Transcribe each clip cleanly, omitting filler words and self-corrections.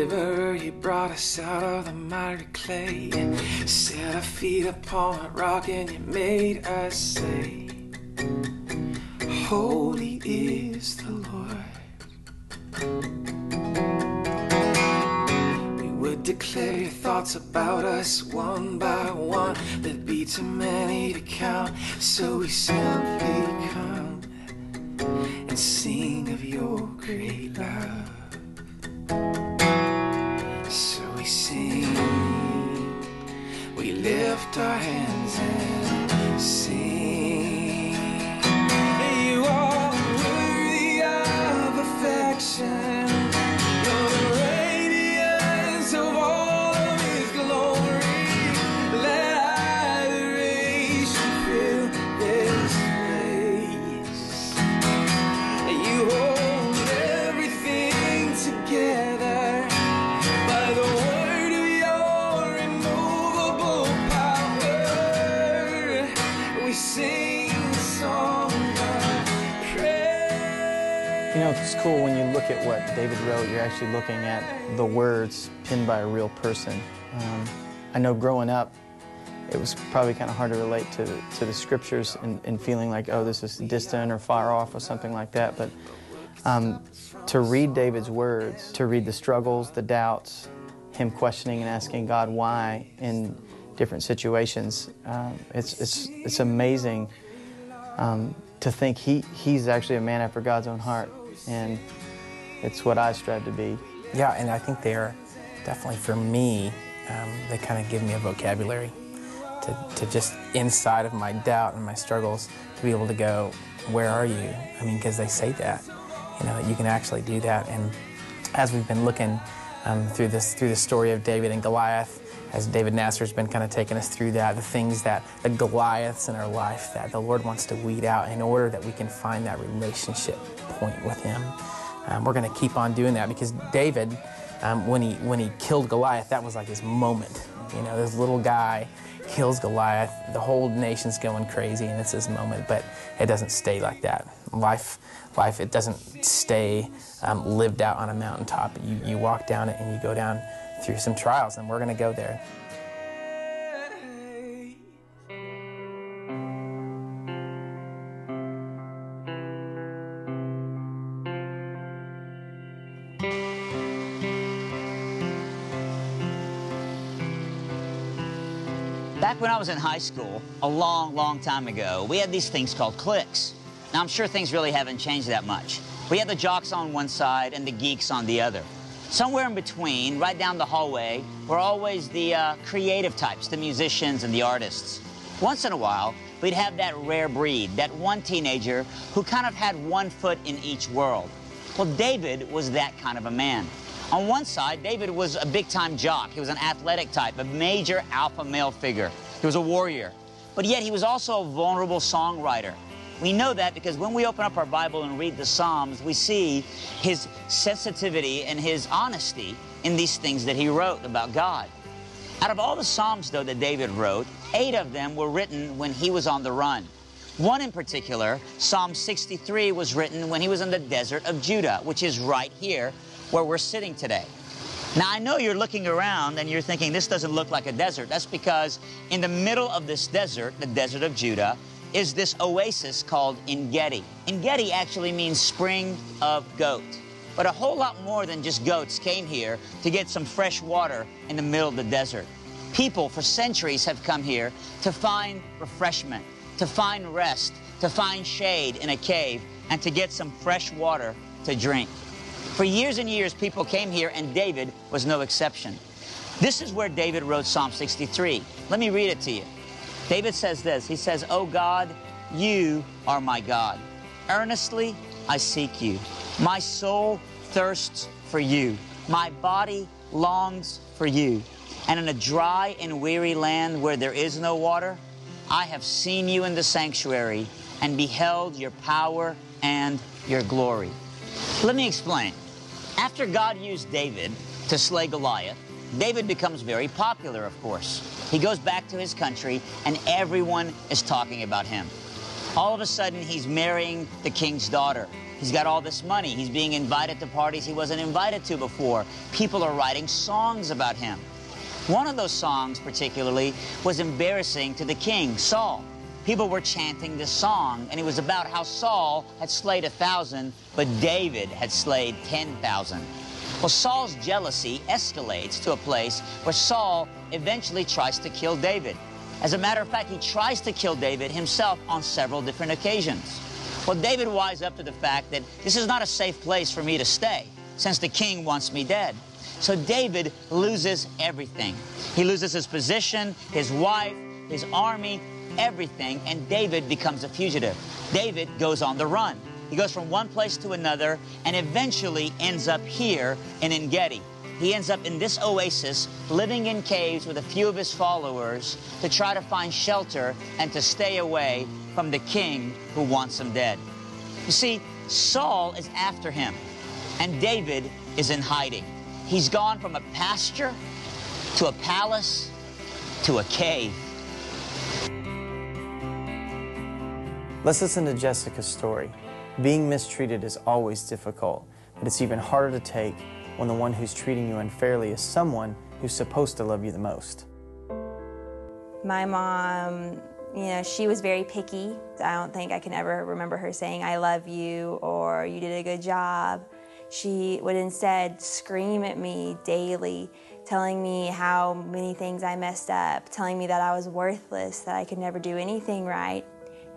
deliverer, you brought us out of the miry clay. Set our feet upon a rock and you made us say, holy is the Lord. We would declare your thoughts about us one by one. There'd be too many to count, so we simply come and sing of your great love. So we sing, we lift our hands and sing. You are worthy of affection. You're the radiance of all of His glory. Let adoration fill this place. You hold everything together by the word of your immovable power. We sing the song of praise. You know, it's cool when you look at what David wrote, you're actually looking at the words penned by a real person. I know growing up, it was probably kind of hard to relate to the scriptures and feeling like, oh, this is distant or far off or something like that. But to read David's words, to read the struggles, the doubts, him questioning and asking God why in different situations, it's amazing to think he's actually a man after God's own heart, and it's what I strive to be. Yeah, and I think they're definitely, for me, they kind of give me a vocabulary to just, inside of my doubt and my struggles, to be able to go, where are you? I mean, because they say that, you know, that you can actually do that. And as we've been looking through the story of David and Goliath, as David Nasser's been kind of taking us through that, the things that, the Goliaths in our life that the Lord wants to weed out in order that we can find that relationship point with Him. We're going to keep on doing that, because David, when he killed Goliath, that was like his moment. You know, this little guy kills Goliath, the whole nation's going crazy, and it's his moment. But it doesn't stay like that. Life, it doesn't stay lived out on a mountaintop. You walk down it and you go down through some trials, and we're going to go there. Back when I was in high school, a long, long time ago, we had these things called cliques. Now, I'm sure things really haven't changed that much. We had the jocks on one side and the geeks on the other. Somewhere in between, right down the hallway, were always the creative types, the musicians and the artists. Once in a while, we'd have that rare breed, that one teenager who kind of had one foot in each world. Well, David was that kind of a man. On one side, David was a big-time jock. He was an athletic type, a major alpha male figure. He was a warrior. But yet he was also a vulnerable songwriter. We know that because when we open up our Bible and read the Psalms, we see his sensitivity and his honesty in these things that he wrote about God. Out of all the Psalms, though, that David wrote, 8 of them were written when he was on the run. One in particular, Psalm 63, was written when he was in the desert of Judah, which is right here where we're sitting today. Now, I know you're looking around and you're thinking, this doesn't look like a desert. That's because in the middle of this desert, the desert of Judah, is this oasis called En-Gedi. En-Gedi actually means spring of goat. But a whole lot more than just goats came here to get some fresh water in the middle of the desert. People for centuries have come here to find refreshment, to find rest, to find shade in a cave, and to get some fresh water to drink. For years and years, people came here, and David was no exception. This is where David wrote Psalm 63. Let me read it to you. David says this. He says, "O God, you are my God. Earnestly I seek you. My soul thirsts for you. My body longs for you. And in a dry and weary land where there is no water, I have seen you in the sanctuary and beheld your power and your glory." Let me explain. After God used David to slay Goliath, David becomes very popular, of course. He goes back to his country, and everyone is talking about him. All of a sudden, he's marrying the king's daughter. He's got all this money. He's being invited to parties he wasn't invited to before. People are writing songs about him. One of those songs, particularly, was embarrassing to the king, Saul. People were chanting this song, and it was about how Saul had slayed 1,000, but David had slayed 10,000. Well, Saul's jealousy escalates to a place where Saul eventually tries to kill David. As a matter of fact, he tries to kill David himself on several different occasions. Well, David wised up to the fact that this is not a safe place for me to stay, since the king wants me dead. So David loses everything. He loses his position, his wife, his army, everything, and David becomes a fugitive. David goes on the run. He goes from one place to another and eventually ends up here in En-Gedi. He ends up in this oasis, living in caves with a few of his followers to try to find shelter and to stay away from the king who wants him dead. You see, Saul is after him, and David is in hiding. He's gone from a pasture to a palace to a cave. Let's listen to Jessica's story. Being mistreated is always difficult, but it's even harder to take when the one who's treating you unfairly is someone who's supposed to love you the most. My mom, she was very picky. I don't think I can ever remember her saying, "I love you," or "you did a good job." She would instead scream at me daily, telling me how many things I messed up, telling me that I was worthless, that I could never do anything right.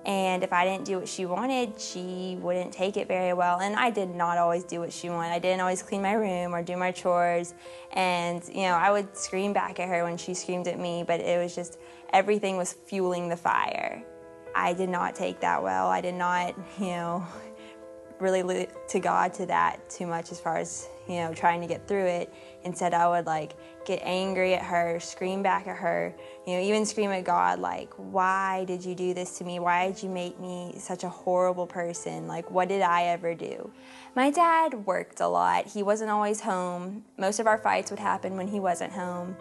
And if I didn't do what she wanted, she wouldn't take it very well. And I did not always do what she wanted. I didn't always clean my room or do my chores. And, I would scream back at her when she screamed at me, but it was just, everything was fueling the fire. I did not take that well. I did not, really look to God to that too much as far as, trying to get through it. Instead, I would get angry at her, scream back at her, even scream at God, why did you do this to me? Why did you make me such a horrible person? What did I ever do? My dad worked a lot. He wasn't always home. Most of our fights would happen when he wasn't home.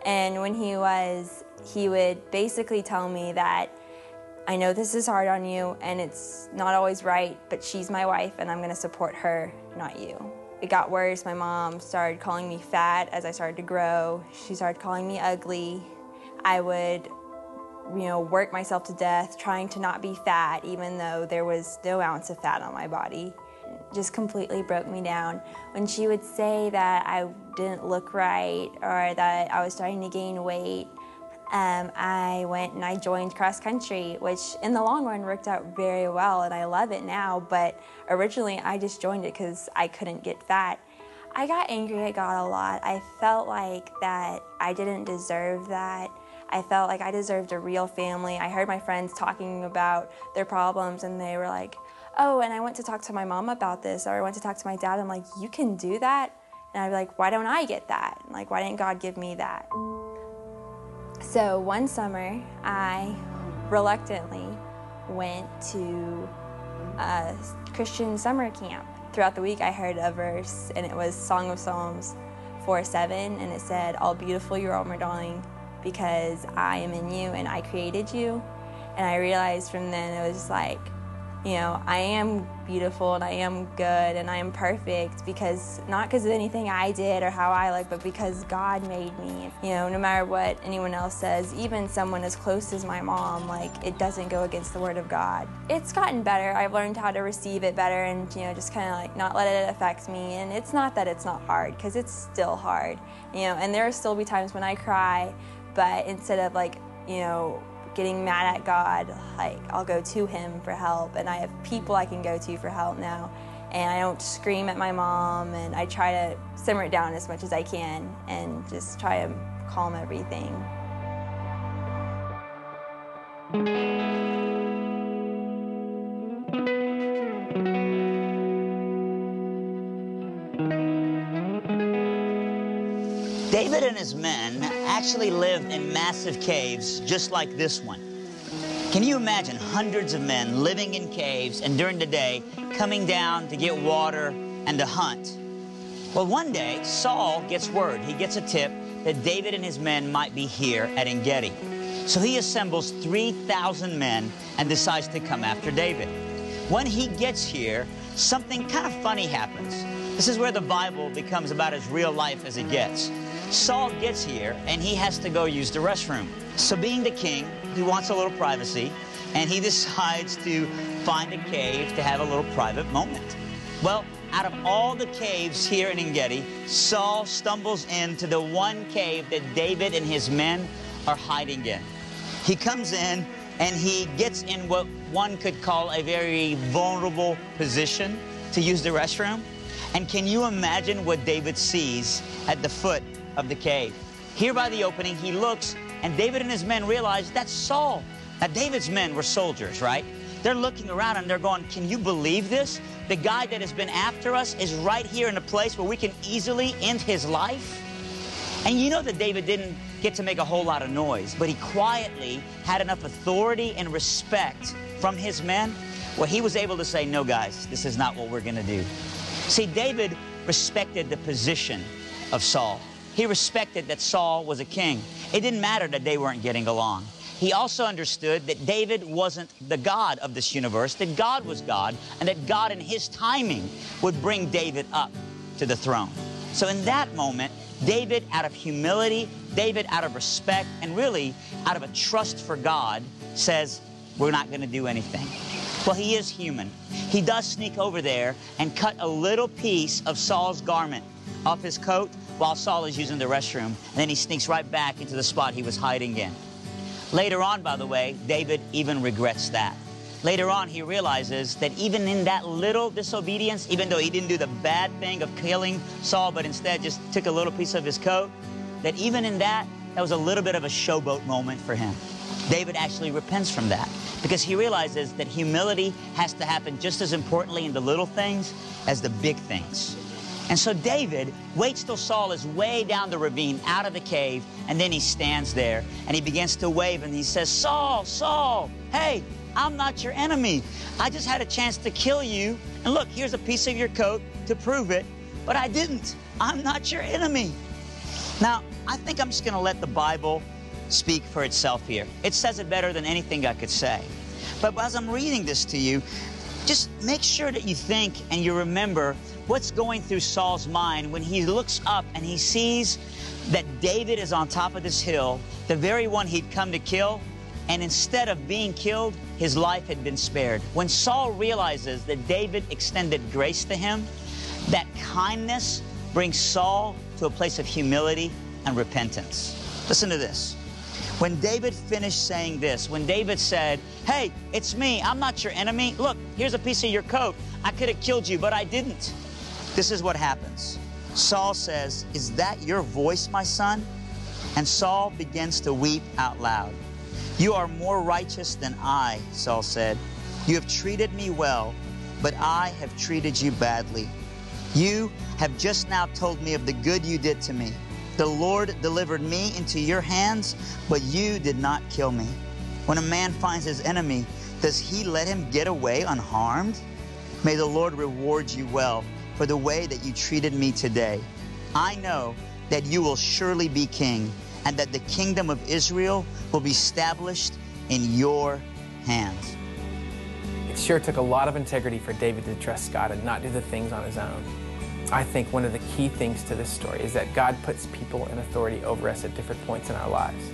And when he was, he would basically tell me that, "I know this is hard on you and it's not always right, but she's my wife and I'm going to support her, not you." It got worse. My mom started calling me fat as I started to grow. She started calling me ugly. I would, work myself to death trying to not be fat, even though there was no ounce of fat on my body. It just completely broke me down. When she would say that I didn't look right or that I was starting to gain weight, I went and I joined cross country, which in the long run worked out very well, and I love it now, but originally I just joined it because I couldn't get fat. I got angry at God a lot. I felt like that I didn't deserve that. I felt like I deserved a real family. I heard my friends talking about their problems, and they were like, "Oh, and I went to talk to my mom about this," or "I went to talk to my dad." I'm like, "You can do that?" And I'd be like, "Why don't I get that? Why didn't God give me that?" So one summer, I reluctantly went to a Christian summer camp. Throughout the week, I heard a verse, and it was Song of Psalms 4:7, and it said, "All beautiful you are, my darling, because I am in you and I created you." And I realized from then it was just I am beautiful and I am good and I am perfect not because of anything I did or how I look, but because God made me. No matter what anyone else says, even someone as close as my mom, it doesn't go against the Word of God. It's gotten better. I've learned how to receive it better and, just kind of not let it affect me. And it's not that it's not hard, because it's still hard. And there will still be times when I cry, but instead of getting mad at God, I'll go to Him for help, and I have people I can go to for help now, and I don't scream at my mom, and I try to simmer it down as much as I can and just try to calm everything. David and his men actually lived in massive caves just like this one. Can you imagine hundreds of men living in caves and during the day coming down to get water and to hunt? Well, one day, Saul gets word. He gets a tip that David and his men might be here at En-Gedi. So he assembles 3,000 men and decides to come after David. When he gets here, something kind of funny happens. This is where the Bible becomes about as real life as it gets. Saul gets here, and he has to go use the restroom. So being the king, he wants a little privacy, and he decides to find a cave to have a little private moment. Well, out of all the caves here in En-Gedi, Saul stumbles into the one cave that David and his men are hiding in. He comes in, and he gets in what one could call a very vulnerable position to use the restroom. And can you imagine what David sees at the foot of the cave? Here by the opening, he looks, and David and his men realize that's Saul. Now, David's men were soldiers, right? They're looking around and they're going, can you believe this? The guy that has been after us is right here in a place where we can easily end his life. And you know that David didn't get to make a whole lot of noise, but he quietly had enough authority and respect from his men where he was able to say, no, guys, this is not what we're going to do. See, David respected the position of Saul. He respected that Saul was a king. It didn't matter that they weren't getting along. He also understood that David wasn't the God of this universe, that God was God, and that God in his timing would bring David up to the throne. So in that moment, David, out of humility, David, out of respect, and really out of a trust for God, says, we're not going to do anything. Well, he is human. He does sneak over there and cut a little piece of Saul's garment off his coat while Saul is using the restroom, and then he sneaks right back into the spot he was hiding in. Later on, by the way, David even regrets that. Later on, he realizes that even in that little disobedience, even though he didn't do the bad thing of killing Saul, but instead just took a little piece of his coat, that even in that, that was a little bit of a showboat moment for him. David actually repents from that because he realizes that humility has to happen just as importantly in the little things as the big things. And so David waits till Saul is way down the ravine, out of the cave, and then he stands there and he begins to wave and he says, Saul, Saul, hey, I'm not your enemy. I just had a chance to kill you. And look, here's a piece of your coat to prove it, but I didn't. I'm not your enemy. Now, I think I'm just going to let the Bible speak for itself here. It says it better than anything I could say. But as I'm reading this to you, just make sure that you think and you remember what's going through Saul's mind when he looks up and he sees that David is on top of this hill, the very one he'd come to kill, and instead of being killed, his life had been spared. When Saul realizes that David extended grace to him, that kindness brings Saul to a place of humility and repentance. Listen to this. When David finished saying this, when David said, hey, it's me, I'm not your enemy. Look, here's a piece of your coat. I could have killed you, but I didn't. This is what happens. Saul says, is that your voice, my son? And Saul begins to weep out loud. You are more righteous than I, Saul said. You have treated me well, but I have treated you badly. You have just now told me of the good you did to me. The Lord delivered me into your hands, but you did not kill me. When a man finds his enemy, does he let him get away unharmed? May the Lord reward you well for the way that you treated me today. I know that you will surely be king, and that the kingdom of Israel will be established in your hands. It sure took a lot of integrity for David to trust God and not do the things on his own. I think one of the key things to this story is that God puts people in authority over us at different points in our lives.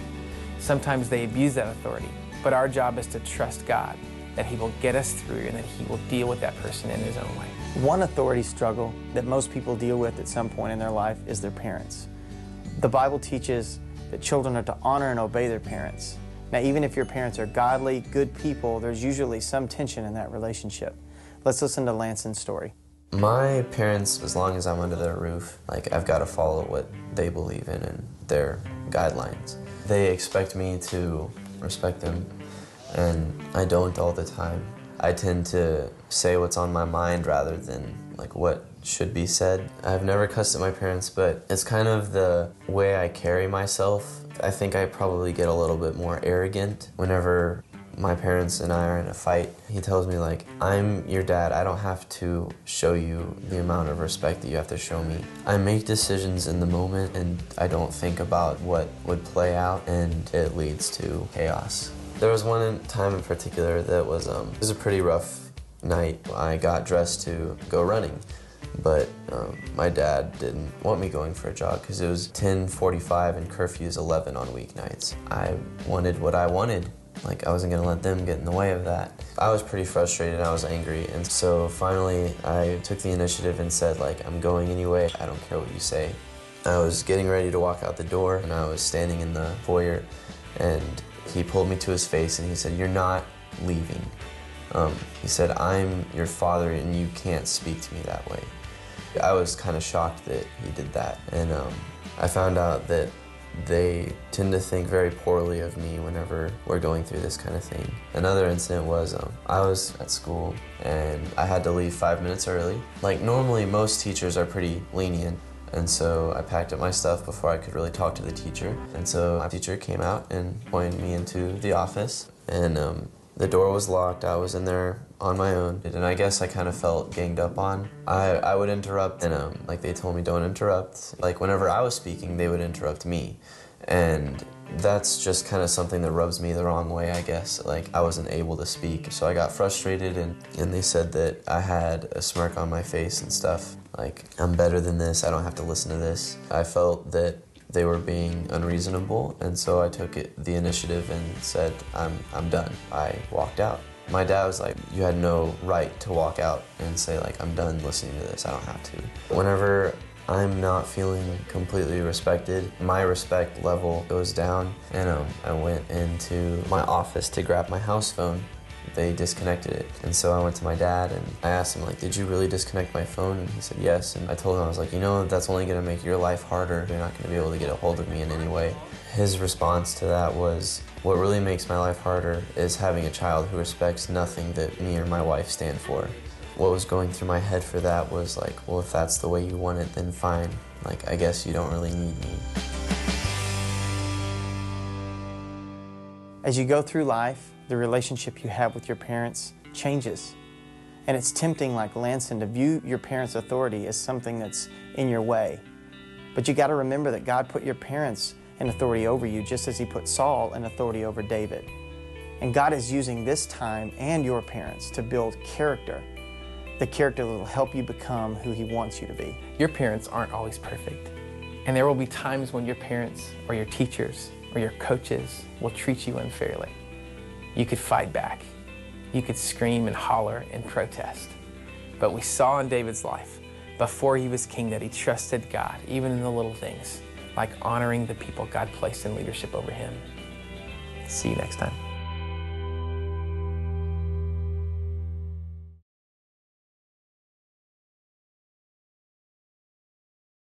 Sometimes they abuse that authority, but our job is to trust God, that He will get us through and that He will deal with that person in His own way. One authority struggle that most people deal with at some point in their life is their parents. The Bible teaches that children are to honor and obey their parents. Now, even if your parents are godly, good people, there's usually some tension in that relationship. Let's listen to Lanson's story. My parents, as long as I'm under their roof, I've got to follow what they believe in and their guidelines. They expect me to respect them, and I don't all the time. I tend to say what's on my mind rather than what should be said. I've never cussed at my parents, but it's kind of the way I carry myself. I think I probably get a little bit more arrogant whenever my parents and I are in a fight. He tells me, I'm your dad, I don't have to show you the amount of respect that you have to show me. I make decisions in the moment and I don't think about what would play out, and it leads to chaos. There was one time in particular that was, it was a pretty rough night, I got dressed to go running. But my dad didn't want me going for a jog because it was 10:45 and curfew is 11 on weeknights. I wanted what I wanted. Like, I wasn't gonna let them get in the way of that. I was pretty frustrated, I was angry, and so finally I took the initiative and said, like, I'm going anyway, I don't care what you say. I was getting ready to walk out the door and I was standing in the foyer and he pulled me to his face and he said, "You're not leaving." He said, "I'm your father and you can't speak to me that way." I was kind of shocked that he did that, and I found out that they tend to think very poorly of me whenever we're going through this kind of thing. Another incident was I was at school and I had to leave 5 minutes early. Like, normally most teachers are pretty lenient, and so I packed up my stuff before I could really talk to the teacher. And so my teacher came out and pointed me into the office, and the door was locked. I was in there on my own, and I guess I kind of felt ganged up on. I would interrupt, and like, they told me don't interrupt. Like, whenever I was speaking, they would interrupt me, and that's just kind of something that rubs me the wrong way, I guess. Like, I wasn't able to speak, so I got frustrated, and they said that I had a smirk on my face and stuff. Like, I'm better than this, I don't have to listen to this. I felt that they were being unreasonable, and so I took the initiative and said, I'm done. I walked out. My dad was like, "You had no right to walk out and say, like, I'm done listening to this, I don't have to." Whenever I'm not feeling completely respected, my respect level goes down, and I went into my office to grab my house phone. They disconnected it, and so I went to my dad and I asked him, like, "Did you really disconnect my phone?" And he said yes, and I told him, I was like, "You know, that's only gonna make your life harder. You're not gonna be able to get a hold of me in any way." His response to that was, "What really makes my life harder is having a child who respects nothing that me or my wife stand for." What was going through my head for that was like, well, if that's the way you want it, then fine. Like, I guess you don't really need me. As you go through life, the relationship you have with your parents changes. And it's tempting, like Lanson, to view your parents' authority as something that's in your way. But you got to remember that God put your parents in authority over you, just as He put Saul in authority over David. And God is using this time and your parents to build character, the character that will help you become who He wants you to be. Your parents aren't always perfect. And there will be times when your parents or your teachers or your coaches will treat you unfairly. You could fight back. You could scream and holler and protest. But we saw in David's life, before he was king, that he trusted God, even in the little things, like honoring the people God placed in leadership over him. See you next time.